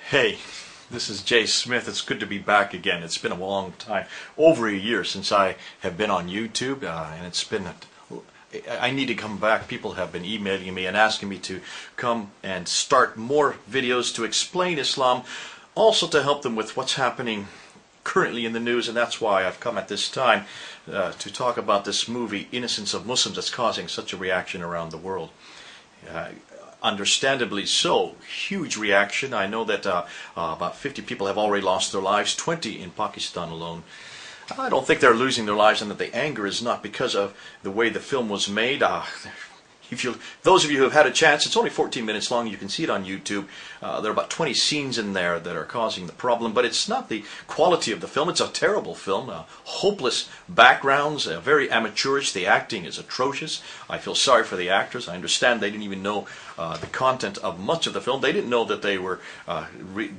Hey, this is Jay Smith. It's good to be back again. It's been a long time, over a year since I have been on YouTube, and it's been, I need to come back. People have been emailing me and asking me to come and start more videos to explain Islam, also to help them with what's happening currently in the news, and that's why I've come at this time to talk about this movie, Innocence of Muslims, that's causing such a reaction around the world. Understandably so, huge reaction. I know that about 50 people have already lost their lives, 20 in Pakistan alone. I don't think they're losing their lives, and that the anger is not because of the way the film was made. Those of you who have had a chance, it's only 14 minutes long. You can see it on YouTube. There are about 20 scenes in there that are causing the problem, but it's not the quality of the film. It's a terrible film. Hopeless backgrounds, very amateurish. The acting is atrocious. I feel sorry for the actors. I understand they didn't even know the content of much of the film. They didn't know that they were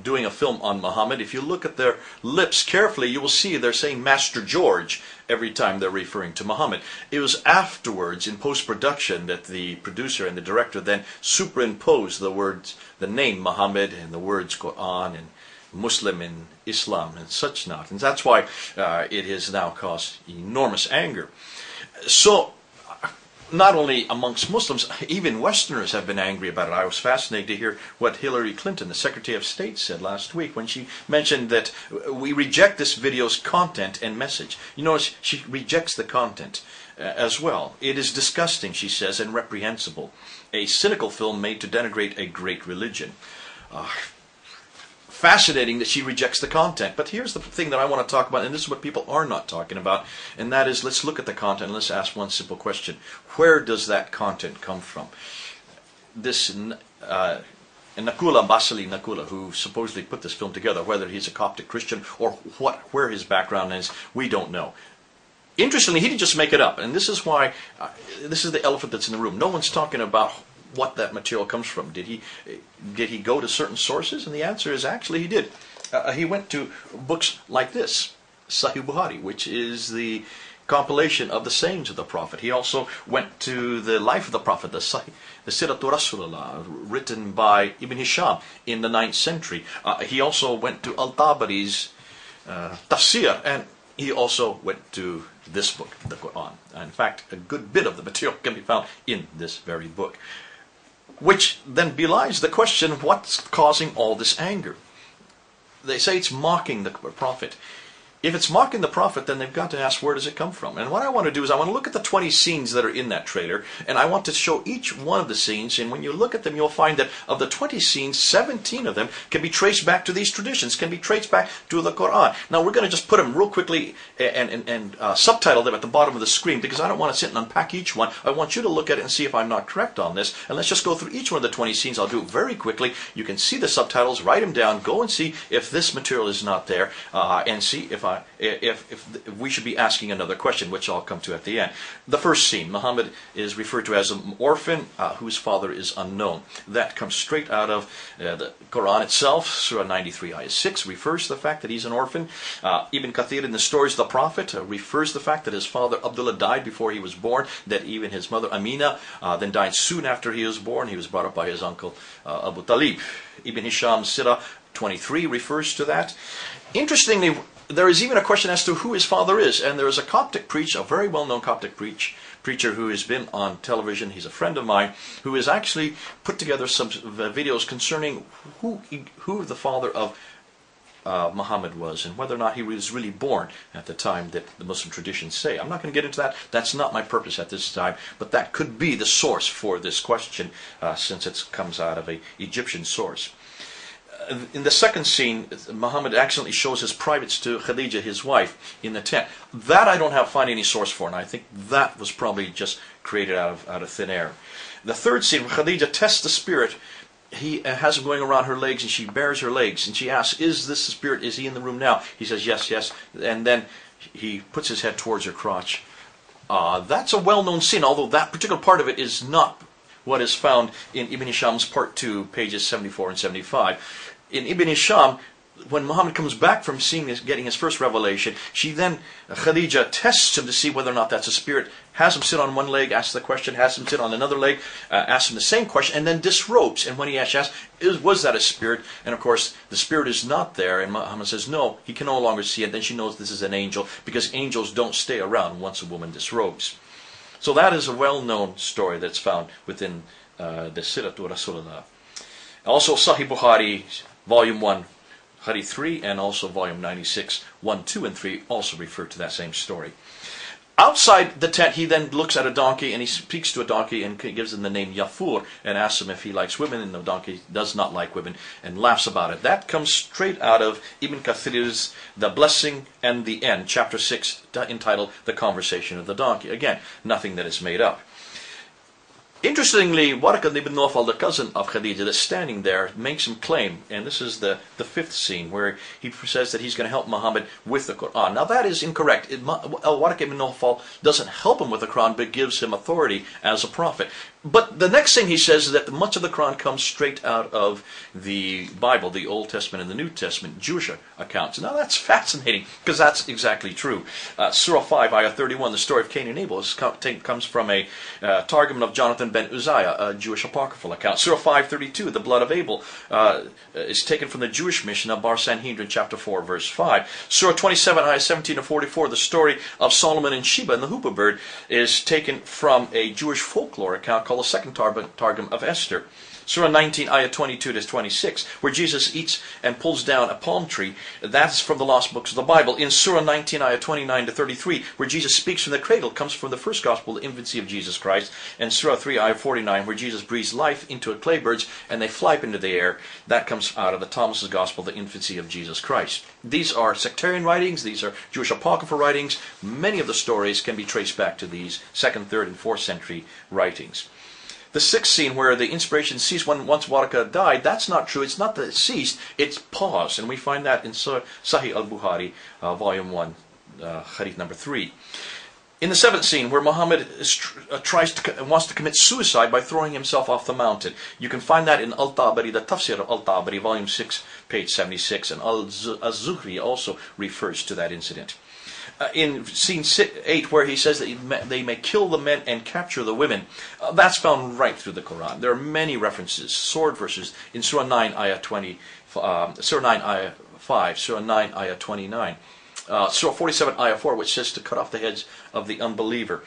doing a film on Muhammad. If you look at their lips carefully, you will see they're saying Master George every time they're referring to Muhammad. It was afterwards, in post-production, that the producer and the director then superimposed the words, the name Muhammad, and the words Quran and Muslim and Islam and such not. And that's why it has now caused enormous anger. So, not only amongst Muslims, even Westerners have been angry about it. I was fascinated to hear what Hillary Clinton, the Secretary of State, said last week when she mentioned that we reject this video's content and message. You notice she rejects the content as well. It is disgusting, she says, and reprehensible. A cynical film made to denigrate a great religion. Fascinating that she rejects the content. But here's the thing that I want to talk about, and this is what people are not talking about, and that is, let's look at the content and let's ask one simple question. Where does that content come from? This Nakula Basili Nakula, who supposedly put this film together, whether he's a Coptic Christian or where his background is, we don't know. Interestingly, he didn't just make it up, and this is why, this is the elephant that's in the room. No one's talking about what that material comes from. Did he go to certain sources? And the answer is actually he did. He went to books like this, Sahih Bukhari, which is the compilation of the sayings of the Prophet. He also went to the life of the Prophet, the Siratul Rasulullah, written by Ibn Hisham in the 9th century. He also went to Al-Tabari's Tafsir, and he also went to this book, the Quran. In fact, a good bit of the material can be found in this very book. Which then belies the question, what's causing all this anger? They say it's mocking the Prophet. If it's mocking the Prophet, then they've got to ask, where does it come from? And what I want to do is I want to look at the 20 scenes that are in that trailer, and I want to show each one of the scenes, and when you look at them, you'll find that of the 20 scenes, 17 of them can be traced back to these traditions, can be traced back to the Quran. Now, we're going to just put them real quickly and subtitle them at the bottom of the screen, because I don't want to sit and unpack each one. I want you to look at it and see if I'm not correct on this, and let's just go through each one of the 20 scenes. I'll do it very quickly. You can see the subtitles, write them down, go and see if this material is not there, and see if we should be asking another question, which I'll come to at the end. The first scene, Muhammad is referred to as an orphan whose father is unknown. That comes straight out of the Quran itself. Surah 93, ayah 6 refers to the fact that he's an orphan. Ibn Kathir in the stories of the Prophet refers to the fact that his father Abdullah died before he was born, that even his mother Amina then died soon after he was born. He was brought up by his uncle Abu Talib. Ibn Hisham Surah 23 refers to that. Interestingly, there is even a question as to who his father is, and there is a Coptic preacher, a very well-known Coptic preacher who has been on television. He's a friend of mine, who has actually put together some videos concerning who the father of Muhammad was, and whether or not he was really born at the time that the Muslim traditions say. I'm not going to get into that. That's not my purpose at this time, but that could be the source for this question, since it comes out of an Egyptian source. In the second scene, Muhammad accidentally shows his privates to Khadija, his wife, in the tent. That I don't find any source for, and I think that was probably just created out of thin air. The third scene, where Khadija tests the spirit, he has him going around her legs, and she bares her legs, and she asks, is this the spirit? Is he in the room now? He says, yes, yes, and then he puts his head towards her crotch. That's a well-known scene, although that particular part of it is not what is found in Ibn Hisham's Part 2, pages 74 and 75. In Ibn Hisham, when Muhammad comes back from seeing this, getting his first revelation, Khadija tests him to see whether or not that's a spirit, has him sit on one leg, asks the question, has him sit on another leg, asks him the same question, and then disrobes. And when he asks, was that a spirit? And of course, the spirit is not there, and Muhammad says, no, he can no longer see it. Then she knows this is an angel, because angels don't stay around once a woman disrobes. So that is a well-known story that's found within the Siratul Rasulullah. Also, Sahih Bukhari, Volume 1, Hadith 3, and also Volume 96, 1, 2, and 3 also refer to that same story. Outside the tent, he then looks at a donkey, and he speaks to a donkey and gives him the name Yafur, and asks him if he likes women, and the donkey does not like women, and laughs about it. That comes straight out of Ibn Kathir's The Blessing and the End, chapter 6, entitled The Conversation of the Donkey. Again, nothing that is made up. Interestingly, Waraqah ibn Nawfal, the cousin of Khadija, that's standing there, makes him claim, and this is the fifth scene, where he says that he's going to help Muhammad with the Quran. Now that is incorrect. Waraqah ibn Nawfal doesn't help him with the Quran, but gives him authority as a prophet. But the next thing he says is that much of the Quran comes straight out of the Bible, the Old Testament and the New Testament, Jewish accounts. Now that's fascinating, because that's exactly true. Surah 5, Ayah 31, the story of Cain and Abel, comes from a Targum of Jonathan ben Uzziah, a Jewish apocryphal account. Surah 5:32, the blood of Abel, is taken from the Jewish mission of Bar Sanhedrin, chapter 4, verse 5. Surah 27, Ayah 17 to 44, the story of Solomon and Sheba and the hoopoe bird, is taken from a Jewish folklore account called the second Targum of Esther. Surah 19, Ayah 22 to 26, where Jesus eats and pulls down a palm tree. That's from the lost books of the Bible. In Surah 19, Ayah 29 to 33, where Jesus speaks from the cradle, comes from the first gospel, the infancy of Jesus Christ. And Surah 3, Ayah 49, where Jesus breathes life into a clay birds and they fly up into the air. That comes out of the Thomas's gospel, the infancy of Jesus Christ. These are sectarian writings. These are Jewish apocryphal writings. Many of the stories can be traced back to these 2nd, 3rd, and 4th century writings. The sixth scene, where the inspiration ceased once Waraqah died, that's not true. It's not that it ceased, it's paused. And we find that in Sahih al-Bukhari, Volume 1, Hadith number 3. In the seventh scene, where Muhammad wants to commit suicide by throwing himself off the mountain. You can find that in Al-Tabari, the Tafsir of Al-Tabari, Volume 6, page 76. And Al-Zuhri also refers to that incident. In scene 8, where he says that they may kill the men and capture the women, that's found right through the Quran. There are many references, sword verses, in Surah 9, Ayah 20, Surah 9, Ayah 5, Surah 9, Ayah 29, Surah 47, Ayah 4, which says to cut off the heads of the unbeliever.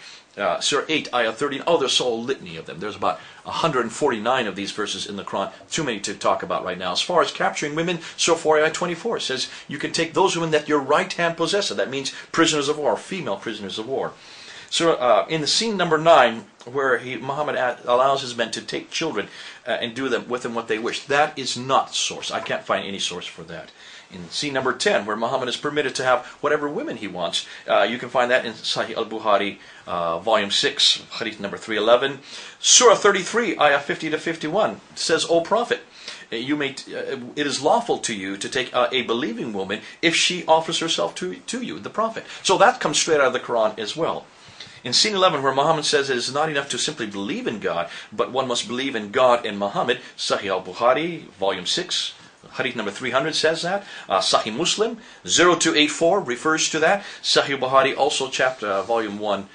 Surah 8, Ayah 13. Oh, there's a whole litany of them. There's about 149 of these verses in the Quran. Too many to talk about right now. As far as capturing women, Surah 4, Ayah 24 says you can take those women that your right hand possesses. That means prisoners of war, female prisoners of war. So in the scene number 9, where Muhammad allows his men to take children and do with them what they wish, that is not source. I can't find any source for that. In scene number 10, where Muhammad is permitted to have whatever women he wants, you can find that in Sahih al-Bukhari, Volume 6, Hadith number 311. Surah 33, Ayah 50 to 51 says, O Prophet, it is lawful to you to take a believing woman if she offers herself to you, the Prophet. So that comes straight out of the Quran as well. In scene 11, where Muhammad says it is not enough to simply believe in God, but one must believe in God and Muhammad, Sahih al-Bukhari, Volume 6, Hadith number 300 says that. Sahih Muslim 0284 refers to that. Sahih Bukhari also Volume 1,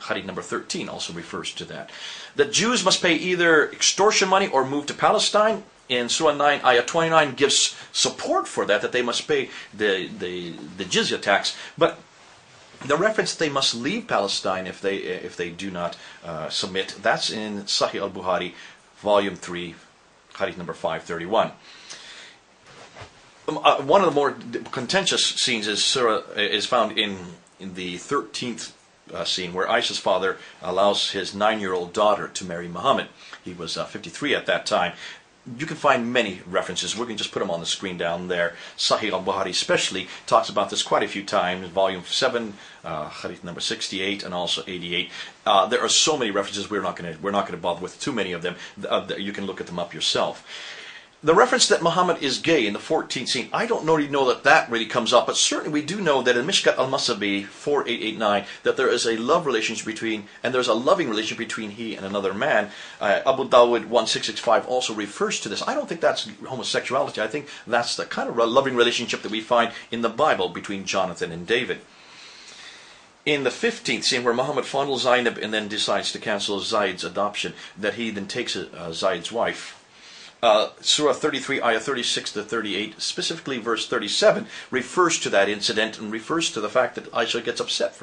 Hadith number 13 also refers to that. That Jews must pay either extortion money or move to Palestine. In Surah 9, Ayah 29 gives support for that they must pay the jizya tax. But the reference they must leave Palestine if they do not submit, that's in Sahih al-Bukhari, Volume 3, Hadith number 531. One of the more contentious scenes is found in the 13th scene, where Aisha's father allows his 9-year-old daughter to marry Muhammad. He was 53 at that time. You can find many references. We can just put them on the screen down there. Sahih al-Bukhari especially talks about this quite a few times. Volume 7, Hadith number 68, and also 88. There are so many references. We're not going to bother with too many of them. You can look at them up yourself. The reference that Muhammad is gay in the 14th scene, I don't really know that that really comes up, but certainly we do know that in Mishkat al-Masabi 4889 that there is a love relationship between, and there's a loving relationship between he and another man. Abu Dawud 1665 also refers to this. I don't think that's homosexuality. I think that's the kind of loving relationship that we find in the Bible between Jonathan and David. In the 15th scene, where Muhammad fondles Zainab and then decides to cancel Zayd's adoption, that he then takes Zayd's wife. Surah 33, ayah 36 to 38, specifically verse 37, refers to that incident and refers to the fact that Aisha gets upset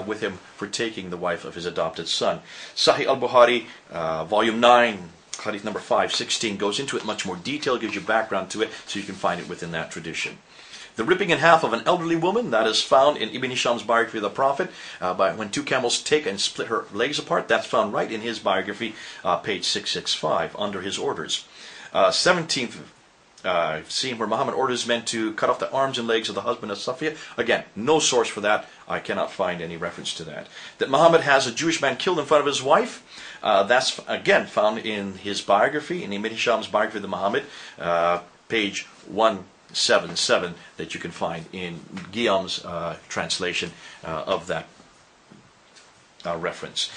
with him for taking the wife of his adopted son. Sahih al-Bukhari, volume 9, hadith number 516, goes into it much more detail, gives you background to it, so you can find it within that tradition. The ripping in half of an elderly woman, that is found in Ibn Hisham's biography of the Prophet, when two camels take and split her legs apart. That's found right in his biography, page 665, under his orders. 17th scene where Muhammad orders men to cut off the arms and legs of the husband of Safiya. Again, no source for that. I cannot find any reference to that. That Muhammad has a Jewish man killed in front of his wife. That's again found in his biography, in Ibn Hisham's biography of the Muhammad, page 177, that you can find in Guillaume's translation of that reference.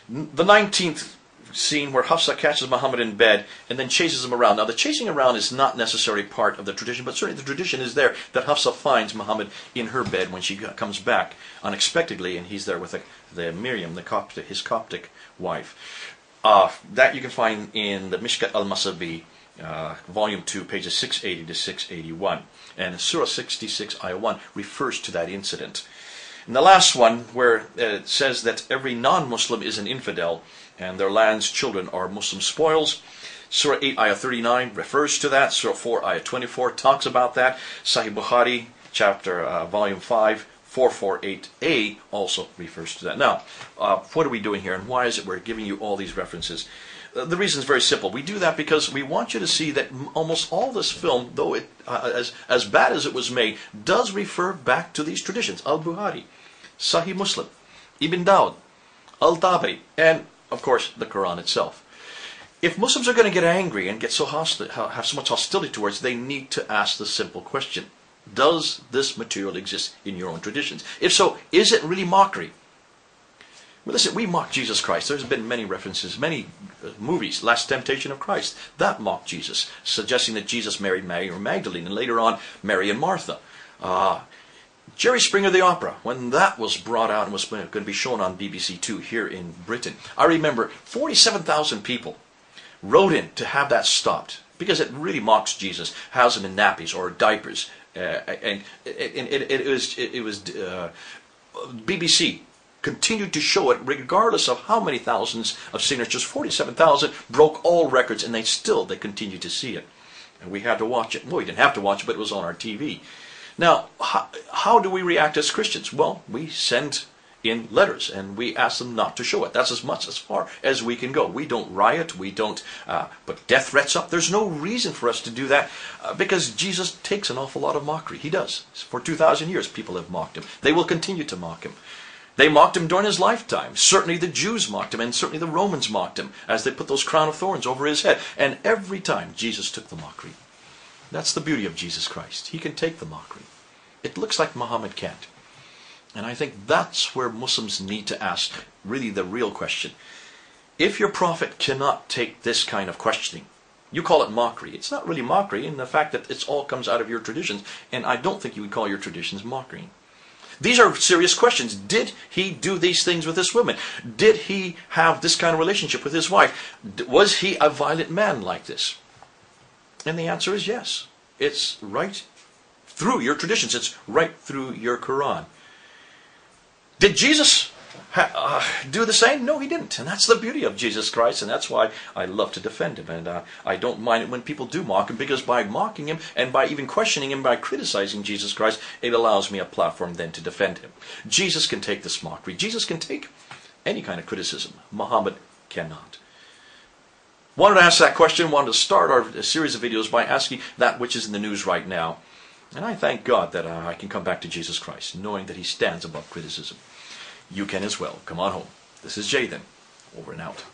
The 19th scene where Hafsa catches Muhammad in bed and then chases him around. Now the chasing around is not necessarily part of the tradition, but certainly the tradition is there that Hafsa finds Muhammad in her bed when she comes back unexpectedly, and he's there with the Miriam, his Coptic wife. That you can find in the Mishkat al-Masabi, volume 2, pages 680 to 681. And Surah 66, ayah 1 refers to that incident. And the last one, where it says that every non-Muslim is an infidel and their land's children are Muslim spoils. Surah 8, ayah 39 refers to that. Surah 4, ayah 24 talks about that. Sahih Bukhari, volume 5, 448a also refers to that. Now, what are we doing here, and why is it we're giving you all these references? The reason is very simple. We do that because we want you to see that almost all this film, though it as bad as it was made, does refer back to these traditions. Al-Bukhari, Sahih Muslim, Ibn Dawud, Al-Tabari, and of course the Quran itself. If Muslims are going to get angry and get so hostile, have so much hostility towards, they need to ask the simple question: does this material exist in your own traditions? If so, is it really mockery? Well, listen, we mock Jesus Christ. There's been many references, many movies, Last Temptation of Christ, that mocked Jesus, suggesting that Jesus married Mary or Magdalene, and later on Mary and Martha. Jerry Springer the Opera, when that was brought out and was going to be shown on BBC Two here in Britain, I remember 47,000 people wrote in to have that stopped because it really mocks Jesus, has him in nappies or diapers, and it was BBC continued to show it regardless of how many thousands of signatures. 47,000 broke all records, and they continued to see it, and we had to watch it. Well, we didn't have to watch it, but it was on our TV. Now, how do we react as Christians? Well, we send in letters and we ask them not to show it. That's as far as we can go. We don't riot. We don't put death threats up. There's no reason for us to do that because Jesus takes an awful lot of mockery. He does. For 2,000 years, people have mocked him. They will continue to mock him. They mocked him during his lifetime. Certainly the Jews mocked him, and certainly the Romans mocked him as they put those crown of thorns over his head. And every time, Jesus took the mockery. That's the beauty of Jesus Christ. He can take the mockery. It looks like Muhammad can't. And I think that's where Muslims need to ask really the real question. If your prophet cannot take this kind of questioning, you call it mockery. It's not really mockery in the fact that it all comes out of your traditions, and I don't think you would call your traditions mockery. These are serious questions. Did he do these things with this woman? Did he have this kind of relationship with his wife? Was he a violent man like this? And the answer is yes. It's right through your traditions. It's right through your Quran. Did Jesus do the same? No, he didn't. And that's the beauty of Jesus Christ, and that's why I love to defend him. And I don't mind it when people do mock him, because by mocking him and by even questioning him, by criticizing Jesus Christ, it allows me a platform then to defend him. Jesus can take this mockery. Jesus can take any kind of criticism. Muhammad cannot. Wanted to ask that question, wanted to start our series of videos by asking that which is in the news right now. And I thank God that I can come back to Jesus Christ, knowing that he stands above criticism. You can as well. Come on home. This is Jay then. Over and out.